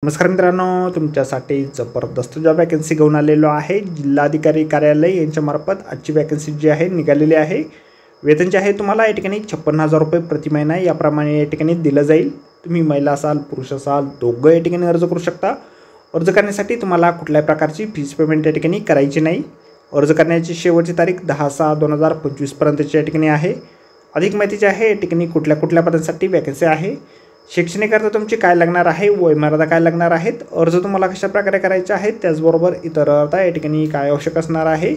नमस्कार मित्रांनो, तुमच्यासाठी जबरदस्त जॉब वॅकन्सी घेऊन आलेलो आहे। जिल्हाधिकारी कार्यालय यांच्यामार्फत आजची वॅकन्सी जी आहे निघालेली आहे। वेतन जे आहे तुम्हाला या ठिकाणी 56,000 रुपये प्रति महिना याप्रमाणे या ठिकाणी दिलं जाईल। तुम्ही महिला असाल पुरुष असाल दोघं या ठिकाणी अर्ज करू शकता। अर्ज करण्यासाठी तुम्हाला कुठल्याही प्रकारची फीस पेमेंट या ठिकाणी करायची नाही। अर्ज करण्याची शेवटची तारीख 10/6/2025 पर्यंतची या ठिकाणी आहे। अधिक माहिती जी आहे या ठिकाणी कुठल्या पदांसाठी वॅकन्सी आहे, शैक्षणिक अर्ज तुमची काय लागणार आहे, वयमर्यादा काय लागणार आहेत, अर्ज तुम्हाला कशा प्रकारे करायचे आहेत, त्याचबरोबर इतर अर्ज या ठिकाणी काय आवश्यक असणार आहे,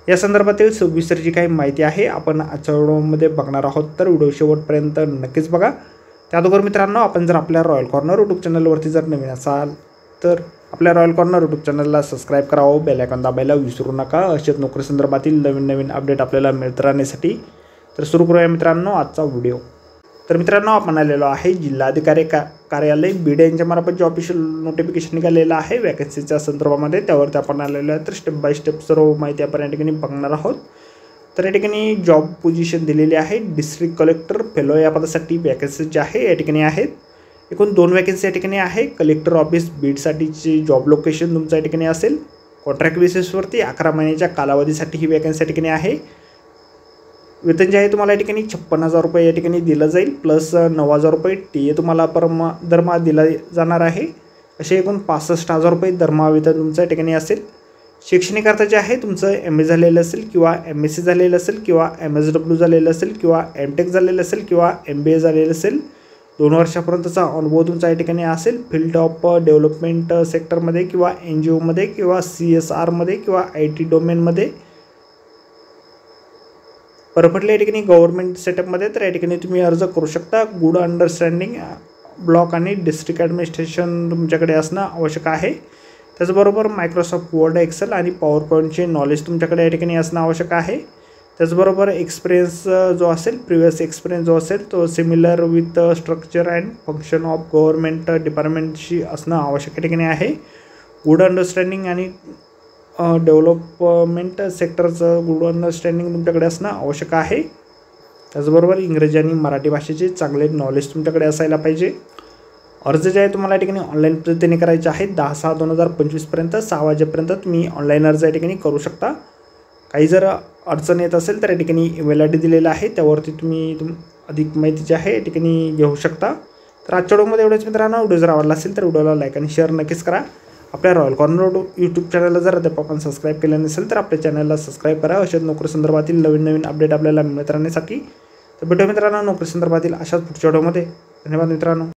या संदर्भातील सविस्तर जी काही माहिती आहे आपण आजच्या व्हिडिओमध्ये बघणार आहोत। तर व्हिडिओ शेवटपर्यंत नक्कीच बघा। त्याचबरोबर मित्रांनो, आपण जर आपल्या रॉयल कॉर्नर यूट्यूब चॅनलवरती जर नवीन असाल तर आपल्या रॉयल कॉर्नर यूट्यूब चॅनलला सबस्क्राईब करावं, बेल आयकॉन दाबायला विसरू नका। अशाच नोकरी संदर्भातील नवीन अपडेट आपल्याला मिळत राहण्यासाठी। तर सुरू करूया मित्रांनो आजचा व्हिडिओ। तर मित्रांनो, आपण आलेलो आहे जिल्हाधिकारी कार्यालय बीड यांच्यामार्फत जे ऑफिशियल नोटिफिकेशन निघालेलं आहे वॅकन्सीच्या संदर्भामध्ये, त्यावरती आपण आलेलो आहे। तर स्टेप बाय स्टेप सर्व माहिती आपण या ठिकाणी बघणार आहोत। तर या ठिकाणी जॉब पोझिशन दिलेली आहे, डिस्ट्रिक्ट कलेक्टर फेलो या पदासाठी वॅकन्सी जी आहे या ठिकाणी आहेत। एकूण 2 वॅकन्सी या ठिकाणी आहे। कलेक्टर ऑफिस बीडसाठीची जॉब लोकेशन तुमचं या ठिकाणी असेल। कॉन्ट्रॅक्ट बेसिसवरती 11 महिन्याच्या कालावधीसाठी ही वॅकन्सी या ठिकाणी आहे। वेतन जे आहे तुम्हाला या ठिकाणी 56,000 रुपये या ठिकाणी दिलं जाईल, प्लस 9,000 रुपये टी ए तुम्हाला दरमहा दिला जाणार आहे। असे एकूण 65,000 रुपये दरमहा वेतन तुमचं या ठिकाणी असेल। शैक्षणिक अर्थ जे आहे तुमचं MA झालेलं असेल किंवा MSc झालेलं असेल किंवा MSW झालेलं असेल किंवा MTech झालेलं असेल किंवा MBA झालेलं असेल। 2 वर्षापर्यंतचा अनुभव तुमचा या ठिकाणी असेल। फील्ड ऑफ डेव्हलपमेंट सेक्टरमध्ये किंवा NGOमध्ये किंवा CSRमध्ये किंवा IT डोमेनमध्ये परफेक्टली या ठिकाणी गव्हर्नमेंट सेटअपमध्ये तर या ठिकाणी तुम्ही अर्ज करू शकता। गुड अंडरस्टँडिंग ब्लॉक आणि डिस्ट्रिक्ट ॲडमिनिस्ट्रेशन तुमच्याकडे असणं आवश्यक आहे। त्याचबरोबर मायक्रोसॉफ्ट वर्ड, एक्सेल आणि पॉवर पॉईंटचे नॉलेज तुमच्याकडे या ठिकाणी असणं आवश्यक आहे। त्याचबरोबर एक्सपिरियन्स जो असेल, प्रिव्हियस एक्सपिरियन्स जो असेल तो similar with structure and function of government डिपार्टमेंटशी असणं आवश्यक या ठिकाणी आहे। गुड अंडरस्टँडिंग आणि डेव्हलपमेंट सेक्टरचं गुड अंडरस्टँडिंग तुमच्याकडे असणं आवश्यक आहे। त्याचबरोबर इंग्रजी आणि मराठी भाषेचे चांगले नॉलेज तुमच्याकडे असायला पाहिजे। अर्ज जे आहे तुम्हाला या ठिकाणी ऑनलाईन पद्धतीने करायचे आहेत। 10/6/2025 पर्यंत 6 वाजेपर्यंत तुम्ही ऑनलाईन अर्ज या ठिकाणी करू शकता। काही जर अडचण येत असेल तर या ठिकाणी ईमेल ID दिलेला आहे, त्यावरती तुम्ही अधिक माहिती जी आहे या ठिकाणी घेऊ शकता। तर आजच्या व्हिडिओमध्ये एवढंच मित्रांनो। व्हिडिओ जर आवडला असेल तर व्हिडिओला लाईक आणि शेअर नक्कीच करा। आपल्या रॉयल कॉर्नर यूट्यूब चॅनलला जर अद्याप आपण सबस्क्राईब केलं नसेल तर आपल्या चॅनलला सबस्क्राईब करा। अशाच नोकरी संदर्भातील नवीन अपडेट आपल्याला मिळत राहण्यासाठी। तर भेटूया मित्रांनो नोकरी संदर्भातील अशाच पुढच्या व्हिडिओमध्ये। धन्यवाद मित्रांनो।